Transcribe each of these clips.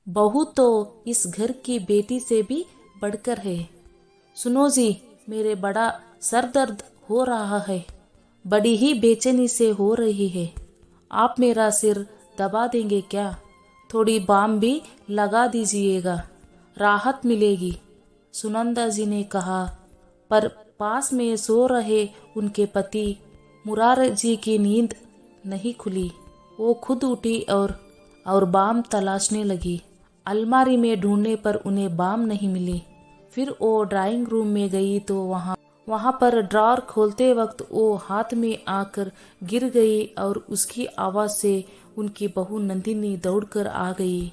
बहू तो इस घर की बेटी से भी बढ़कर है। सुनो जी, मेरे बड़ा सर दर्द हो रहा है, बड़ी ही बेचैनी से हो रही है। आप मेरा सिर दबा देंगे क्या? थोड़ी बाम भी लगा दीजिएगा, राहत मिलेगी। सुनंदा जी ने कहा। पर पास में सो रहे उनके पति मुरार जी की नींद नहीं खुली। वो खुद उठी और बाम तलाशने लगी। अलमारी में ढूंढने पर उन्हें बाम नहीं मिली। फिर वो ड्राइंग रूम में गई तो वहां पर ड्रॉर खोलते वक्त वो हाथ में आकर गिर गई और उसकी आवाज से उनकी बहू नंदिनी दौड़कर आ गई।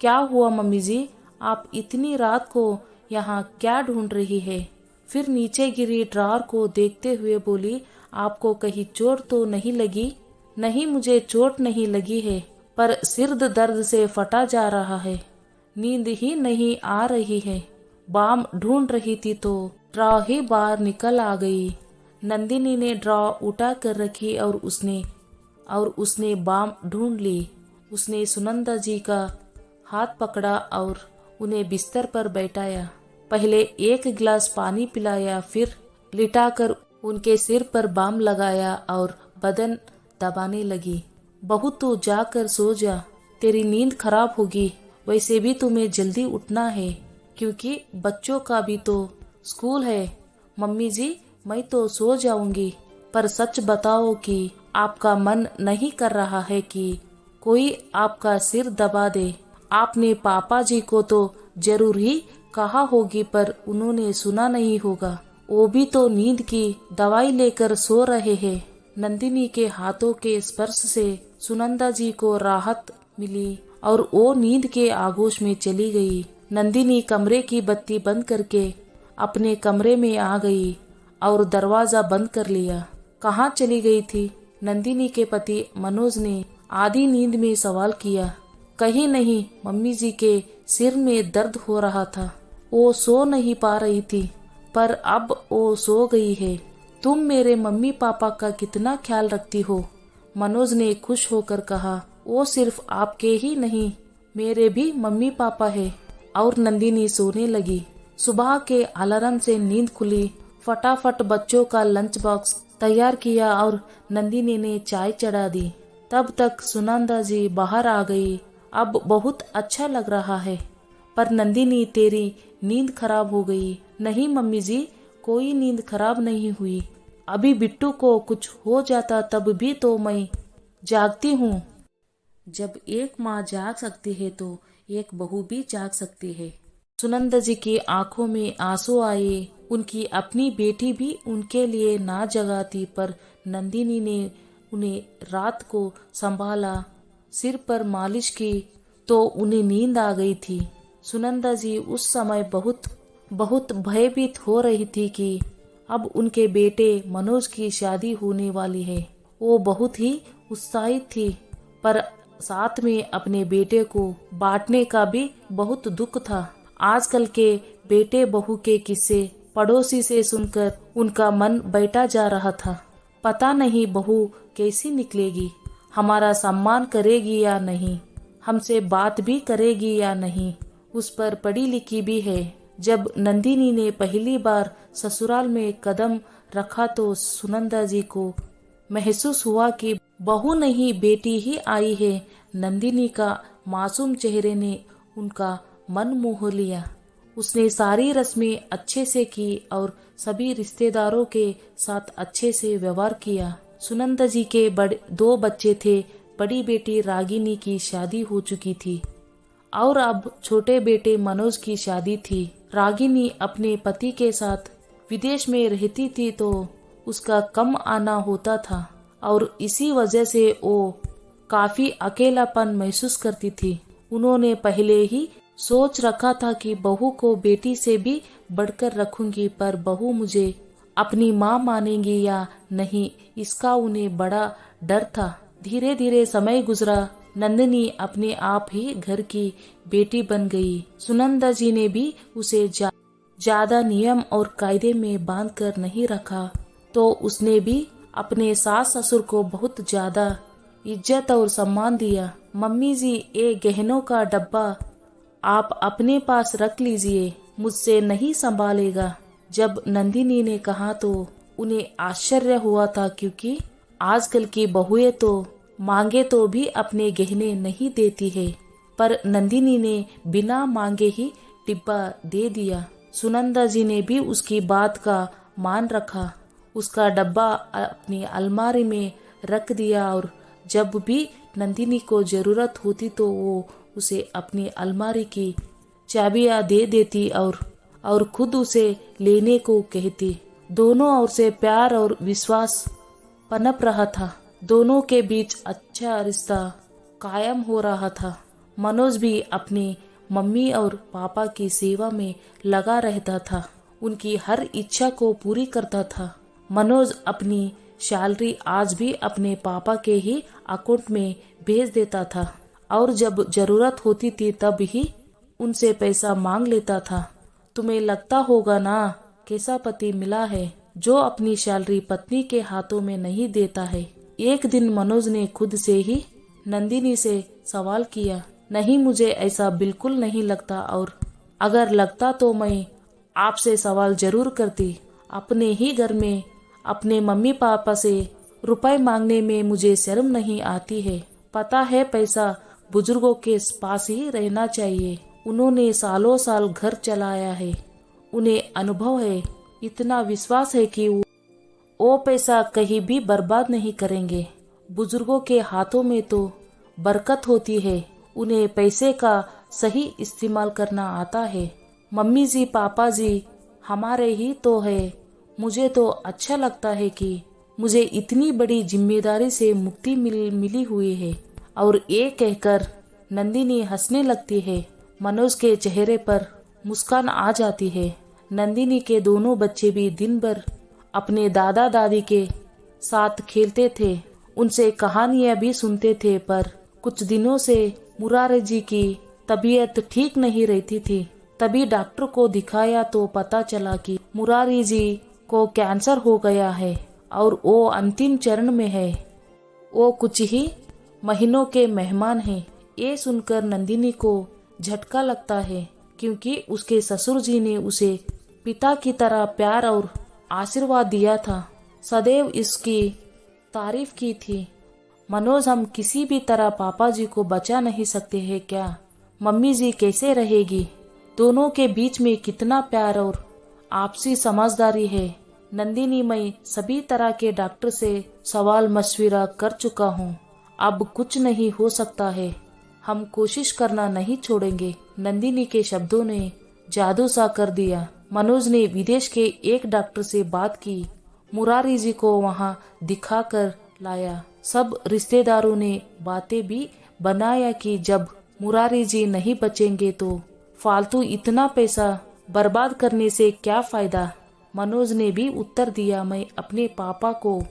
क्या हुआ मम्मी जी, आप इतनी रात को यहाँ क्या ढूंढ रही है? फिर नीचे गिरी ड्रॉर को देखते हुए बोली, आपको कहीं चोट तो नहीं लगी? नहीं, मुझे चोट नहीं लगी है, पर सिर दर्द से फटा जा रहा है, नींद ही नहीं आ रही है। बाम ढूंढ रही थी तो ड्रॉ ही बाहर निकल आ गई। नंदिनी ने ड्रॉ उठा कर रखी और उसने बाम ढूंढ ली। उसने सुनंदा जी का हाथ पकड़ा और उन्हें बिस्तर पर बैठाया। पहले एक गिलास पानी पिलाया, फिर लिटाकर उनके सिर पर बाम लगाया और बदन दबाने लगी। बहू तू जाकर सो जा, तेरी नींद खराब होगी। वैसे भी तुम्हें जल्दी उठना है क्योंकि बच्चों का भी तो स्कूल है। मम्मी जी, मैं तो सो जाऊंगी, पर सच बताओ कि आपका मन नहीं कर रहा है कि कोई आपका सिर दबा दे? आपने पापा जी को तो जरूर ही कहा होगी, पर उन्होंने सुना नहीं होगा। वो भी तो नींद की दवाई लेकर सो रहे हैं। नंदिनी के हाथों के स्पर्श से सुनंदा जी को राहत मिली और वो नींद के आगोश में चली गई। नंदिनी कमरे की बत्ती बंद करके अपने कमरे में आ गई और दरवाजा बंद कर लिया। कहाँ चली गई थी? नंदिनी के पति मनोज ने आधी नींद में सवाल किया। कहीं नहीं, मम्मी जी के सिर में दर्द हो रहा था, वो सो नहीं पा रही थी, पर अब वो सो गई है। तुम मेरे मम्मी पापा का कितना ख्याल रखती हो, मनोज ने खुश होकर कहा। वो सिर्फ आपके ही नहीं, मेरे भी मम्मी पापा है। और नंदिनी सोने लगी। सुबह के अलार्म से नींद खुली। फटाफट बच्चों का लंच बॉक्स तैयार किया और नंदिनी ने चाय चढ़ा दी। तब तक सुनंदा जी बाहर आ गई। अब बहुत अच्छा लग रहा है। पर नंदिनी, तेरी नींद खराब हो गई। नहीं मम्मी जी, कोई नींद खराब नहीं हुई। अभी बिट्टू को कुछ हो जाता तब भी तो मैं जागती हूँ। जब एक माँ जाग सकती है तो एक बहू भी जाग सकती है। सुनंदा जी की आंखों में आंसू आए। उनकी अपनी बेटी भी उनके लिए ना जगाती, पर नंदिनी ने उन्हें रात को संभाला, सिर पर मालिश की तो उन्हें नींद आ गई थी। सुनंदा जी उस समय बहुत बहुत भयभीत हो रही थी कि अब उनके बेटे मनोज की शादी होने वाली है। वो बहुत ही उत्साहित थी, पर साथ में अपने बेटे को बांटने का भी बहुत दुख था। आजकल के बेटे बहू के किस्से पड़ोसी से सुनकर उनका मन बैठा जा रहा था। पता नहीं बहू कैसी निकलेगी, हमारा सम्मान करेगी या नहीं, हमसे बात भी करेगी या नहीं, उस पर पढ़ी लिखी भी है। जब नंदिनी ने पहली बार ससुराल में कदम रखा तो सुनंदा जी को महसूस हुआ कि बहू नहीं बेटी ही आई है। नंदिनी का मासूम चेहरे ने उनका मन मोह लिया। उसने सारी रस्में अच्छे से की और सभी रिश्तेदारों के साथ अच्छे से व्यवहार किया। सुनंदा जी के बड़े 2 बच्चे थे। बड़ी बेटी रागिनी की शादी हो चुकी थी और अब छोटे बेटे मनोज की शादी थी। रागिनी अपने पति के साथ विदेश में रहती थी तो उसका कम आना होता था और इसी वजह से वो काफी अकेलापन महसूस करती थी। उन्होंने पहले ही सोच रखा था कि बहू को बेटी से भी बढ़कर रखूंगी, पर बहू मुझे अपनी माँ मानेंगी या नहीं, इसका उन्हें बड़ा डर था। धीरे धीरे समय गुजरा। नंदिनी अपने आप ही घर की बेटी बन गई। सुनंदा जी ने भी उसे ज्यादा नियम और कायदे में बांध कर नहीं रखा, तो उसने भी अपने सास ससुर को बहुत ज्यादा इज्जत और सम्मान दिया। मम्मी जी, ये गहनों का डब्बा आप अपने पास रख लीजिए, मुझसे नहीं संभालेगा। जब नंदिनी ने कहा तो उन्हें आश्चर्य हुआ था, क्योंकि आजकल की बहुएं तो मांगे तो भी अपने गहने नहीं देती है, पर नंदिनी ने बिना मांगे ही डिब्बा दे दिया। सुनंदा जी ने भी उसकी बात का मान रखा, उसका डब्बा अपनी अलमारी में रख दिया और जब भी नंदिनी को जरूरत होती तो वो उसे अपनी अलमारी की चाबियां दे देती और खुद उसे लेने को कहती। दोनों ओर से प्यार और विश्वास पनप रहा था, दोनों के बीच अच्छा रिश्ता कायम हो रहा था। मनोज भी अपनी मम्मी और पापा की सेवा में लगा रहता था, उनकी हर इच्छा को पूरी करता था। मनोज अपनी सैलरी आज भी अपने पापा के ही अकाउंट में भेज देता था और जब जरूरत होती थी तब ही उनसे पैसा मांग लेता था। तुम्हें लगता होगा ना, कैसा पति मिला है जो अपनी सैलरी पत्नी के हाथों में नहीं देता है। एक दिन मनोज ने खुद से ही नंदिनी से सवाल किया, नहीं मुझे ऐसा बिल्कुल नहीं लगता, और अगर लगता तो मैं आपसे सवाल जरूर करती। अपने ही घर में अपने मम्मी पापा से रुपए मांगने में मुझे शर्म नहीं आती है। पता है पैसा बुजुर्गों के पास ही रहना चाहिए, उन्होंने सालों साल घर चलाया है, उन्हें अनुभव है, इतना विश्वास है कि वो पैसा कहीं भी बर्बाद नहीं करेंगे। बुजुर्गों के हाथों में तो बरकत होती है, उन्हें पैसे का सही इस्तेमाल करना आता है। मम्मी जी पापा जी हमारे ही तो है, मुझे तो अच्छा लगता है कि मुझे इतनी बड़ी जिम्मेदारी से मुक्ति मिली हुई है। और ये कहकर नंदिनी हंसने लगती है। मनोज के चेहरे पर मुस्कान आ जाती है। नंदिनी के दोनों बच्चे भी दिन भर अपने दादा दादी के साथ खेलते थे, उनसे कहानियां भी सुनते थे, पर कुछ दिनों से मुरारी जी की तबीयत ठीक नहीं रहती थी। तभी डॉक्टर को दिखाया तो पता चला कि मुरारी जी को कैंसर हो गया है और वो अंतिम चरण में है। वो कुछ ही महीनों के मेहमान हैं। ये सुनकर नंदिनी को झटका लगता है, क्योंकि उसके ससुर जी ने उसे पिता की तरह प्यार और आशीर्वाद दिया था, सदैव इसकी तारीफ की थी। मनोज, हम किसी भी तरह पापा जी को बचा नहीं सकते हैं क्या? मम्मी जी कैसे रहेगी? दोनों के बीच में कितना प्यार और आपसी समझदारी है। नंदिनी, मैं सभी तरह के डॉक्टर से सवाल मशविरा कर चुका हूँ, अब कुछ नहीं हो सकता है, हम कोशिश करना नहीं छोड़ेंगे। नंदिनी के शब्दों ने जादू सा कर दिया। मनोज ने विदेश के एक डॉक्टर से बात की, मुरारी जी को वहाँ दिखा कर लाया। सब रिश्तेदारों ने बातें भी बनाया कि जब मुरारी जी नहीं बचेंगे तो फालतू इतना पैसा बर्बाद करने से क्या फायदा। मनोज ने भी उत्तर दिया, मैं अपने पापा को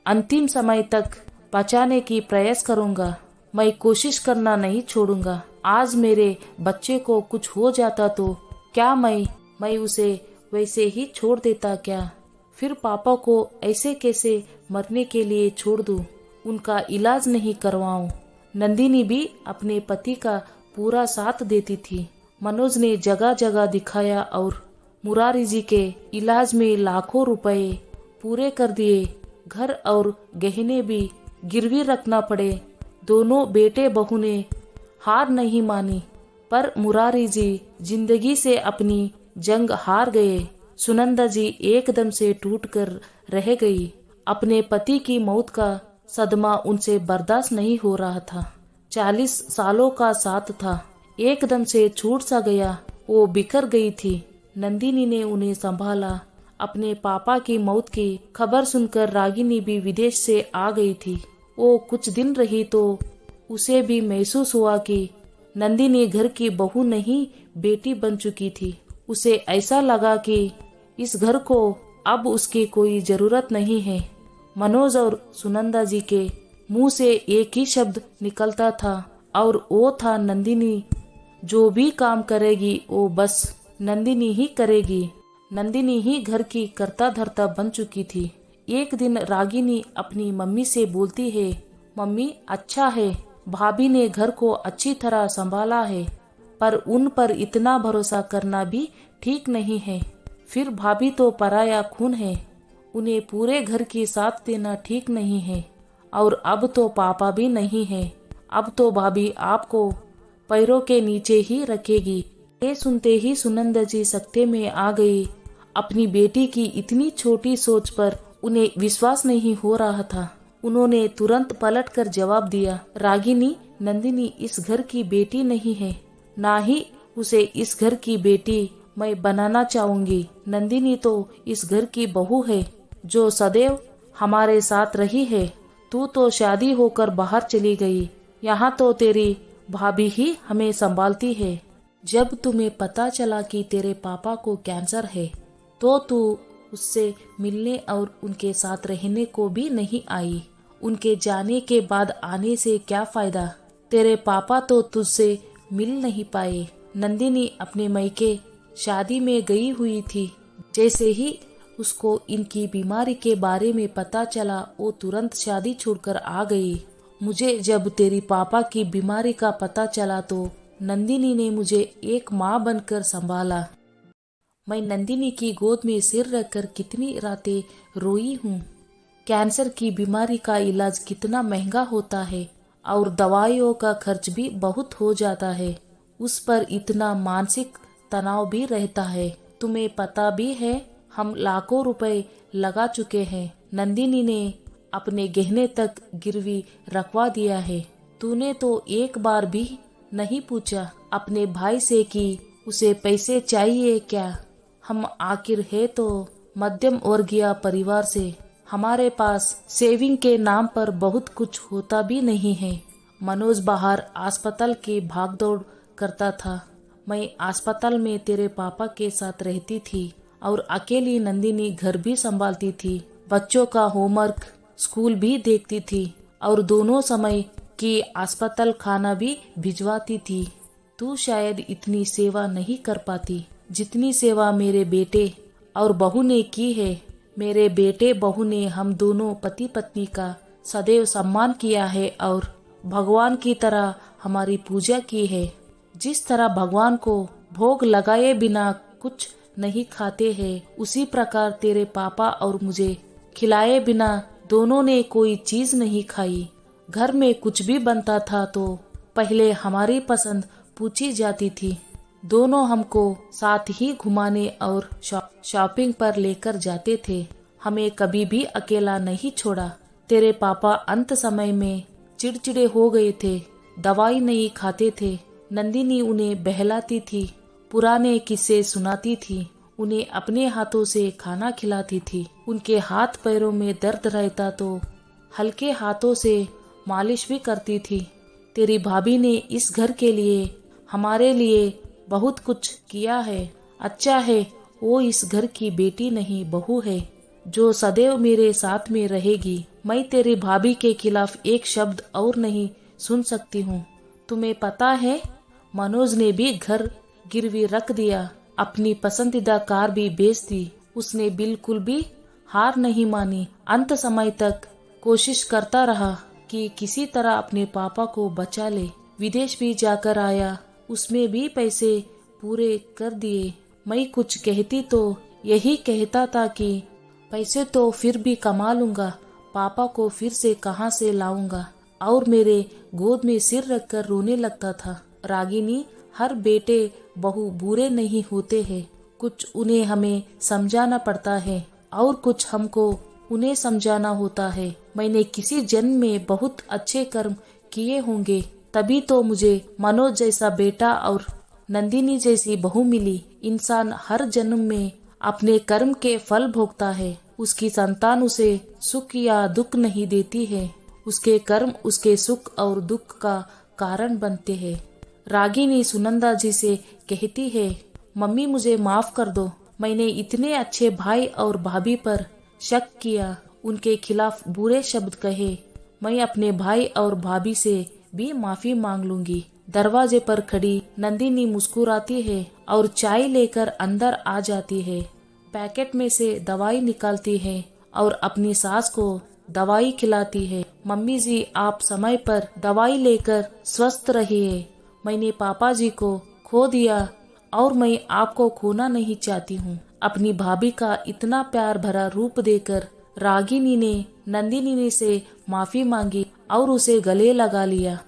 अंतिम समय तक बचाने की प्रयास करूंगा, मैं कोशिश करना नहीं छोड़ूंगा। आज मेरे बच्चे को कुछ हो जाता तो क्या मैं उसे वैसे ही छोड़ देता क्या? फिर पापा को ऐसे कैसे मरने के लिए छोड़ दूं, उनका इलाज नहीं करवाऊं? नंदिनी भी अपने पति का पूरा साथ देती थी। मनोज ने जगह जगह दिखाया और मुरारी जी के इलाज में लाखों रुपए पूरे कर दिए। घर और गहने भी गिरवी रखना पड़े। दोनों बेटे बहू ने हार नहीं मानी, पर मुरारी जी जिंदगी से अपनी जंग हार गए। सुनंदा जी एकदम से टूट कर रह गई। अपने पति की मौत का सदमा उनसे बर्दाश्त नहीं हो रहा था। 40 सालों का साथ था, एकदम से छूट सा गया, वो बिखर गई थी। नंदिनी ने उन्हें संभाला। अपने पापा की मौत की खबर सुनकर रागिनी भी विदेश से आ गई थी। वो कुछ दिन रही तो उसे भी महसूस हुआ कि नंदिनी घर की बहू नहीं, बेटी बन चुकी थी। उसे ऐसा लगा कि इस घर को अब उसकी कोई जरूरत नहीं है। मनोज और सुनंदा जी के मुंह से एक ही शब्द निकलता था और वो था नंदिनी जो भी काम करेगी वो बस नंदिनी ही करेगी। नंदिनी ही घर की कर्ता धर्ता बन चुकी थी। एक दिन रागिनी अपनी मम्मी से बोलती है, मम्मी अच्छा है, भाभी ने घर को अच्छी तरह संभाला है, पर उन पर इतना भरोसा करना भी ठीक नहीं है। फिर भाभी तो पराया खून है, उन्हें पूरे घर की साथ देना ठीक नहीं है। और अब तो पापा भी नहीं है, अब तो भाभी आपको पैरों के नीचे ही रखेगी। ये सुनते ही सुनंदा जी सकते में आ गई। अपनी बेटी की इतनी छोटी सोच पर उन्हें विश्वास नहीं हो रहा था। उन्होंने तुरंत पलटकर जवाब दिया, रागिनी, नंदिनी इस घर की बेटी नहीं है, ना ही उसे इस घर की बेटी मैं बनाना चाहूंगी। नंदिनी तो इस घर की बहू है, जो सदैव हमारे साथ रही है। तू तो शादी होकर बाहर चली गई, यहाँ तो तेरी भाभी ही हमें संभालती है। जब तुम्हें पता चला कि तेरे पापा को कैंसर है, तो तू उससे मिलने और उनके साथ रहने को भी नहीं आई। उनके जाने के बाद आने से क्या फायदा, तेरे पापा तो तुझसे मिल नहीं पाए। नंदिनी अपने मायके शादी में गई हुई थी। जैसे ही उसको इनकी बीमारी के बारे में पता चला, वो तुरंत शादी छोड़कर आ गई। मुझे जब तेरी पापा की बीमारी का पता चला तो नंदिनी ने मुझे एक माँ बनकर संभाला। मैं नंदिनी की गोद में सिर रखकर कितनी रातें रोई हूँ। कैंसर की बीमारी का इलाज कितना महंगा होता है और दवाइयों का खर्च भी बहुत हो जाता है। उस पर इतना मानसिक तनाव भी रहता है। तुम्हें पता भी है, हम लाखों रुपए लगा चुके हैं। नंदिनी ने अपने गहने तक गिरवी रखवा दिया है। तूने तो एक बार भी नहीं पूछा अपने भाई से कि उसे पैसे चाहिए क्या। हम आखिर है तो मध्यम वर्गीय परिवार से, हमारे पास सेविंग के नाम पर बहुत कुछ होता भी नहीं है। मनोज बाहर अस्पताल की भागदौड़ करता था, मैं अस्पताल में तेरे पापा के साथ रहती थी और अकेली नंदिनी घर भी संभालती थी, बच्चों का होमवर्क, स्कूल भी देखती थी और दोनों समय की अस्पताल खाना भी भिजवाती थी। तू शायद इतनी सेवा नहीं कर पाती जितनी सेवा मेरे बेटे और बहू ने की है। मेरे बेटे बहू ने हम दोनों पति पत्नी का सदैव सम्मान किया है और भगवान की तरह हमारी पूजा की है। जिस तरह भगवान को भोग लगाए बिना कुछ नहीं खाते हैं, उसी प्रकार तेरे पापा और मुझे खिलाए बिना दोनों ने कोई चीज नहीं खाई। घर में कुछ भी बनता था तो पहले हमारी पसंद पूछी जाती थी। दोनों हमको साथ ही घुमाने और शॉपिंग पर लेकर जाते थे। हमें कभी भी अकेला नहीं छोड़ा। तेरे पापा अंत समय में चिड़चिड़े हो गए थे, दवाई नहीं खाते थे। नंदिनी उन्हें बहलाती थी, पुराने किस्से सुनाती थी, उन्हें अपने हाथों से खाना खिलाती थी। उनके हाथ पैरों में दर्द रहता तो हल्के हाथों से मालिश भी करती थी। तेरी भाभी ने इस घर के लिए, हमारे लिए बहुत कुछ किया है। अच्छा है वो इस घर की बेटी नहीं बहू है, जो सदैव मेरे साथ में रहेगी। मैं तेरी भाभी के खिलाफ एक शब्द और नहीं सुन सकती हूँ। तुम्हें पता है, मनोज ने भी घर गिरवी रख दिया, अपनी पसंदीदा कार भी बेच दी। उसने बिल्कुल भी हार नहीं मानी। अंत समय तक कोशिश करता रहा कि किसी तरह अपने पापा को बचा ले। विदेश भी जाकर आया, उसमें भी पैसे पूरे कर दिए। मैं कुछ कहती तो यही कहता था कि पैसे तो फिर भी कमा लूंगा, पापा को फिर से कहाँ से लाऊंगा, और मेरे गोद में सिर रखकर रोने लगता था। रागिनी, हर बेटे बहू बुरे नहीं होते हैं। कुछ उन्हें हमें समझाना पड़ता है और कुछ हमको उन्हें समझाना होता है। मैंने किसी जन्म में बहुत अच्छे कर्म किए होंगे, तभी तो मुझे मनोज जैसा बेटा और नंदिनी जैसी बहू मिली। इंसान हर जन्म में अपने कर्म के फल भोगता है। उसकी संतान उसे सुख या दुख नहीं देती है, उसके कर्म उसके सुख और दुख का कारण बनते हैं। रागिनी सुनंदा जी से कहती है, मम्मी मुझे माफ कर दो, मैंने इतने अच्छे भाई और भाभी पर शक किया, उनके खिलाफ बुरे शब्द कहे। मैं अपने भाई और भाभी से भी माफी मांग लूंगी। दरवाजे पर खड़ी नंदिनी मुस्कुराती है और चाय लेकर अंदर आ जाती है। पैकेट में से दवाई निकालती है और अपनी सास को दवाई खिलाती है। मम्मी जी, आप समय पर दवाई लेकर स्वस्थ रहिए। मैंने पापा जी को खो दिया और मैं आपको खोना नहीं चाहती हूँ। अपनी भाभी का इतना प्यार भरा रूप देकर रागिनी ने नंदिनी से माफी मांगी और उसे गले लगा लिया।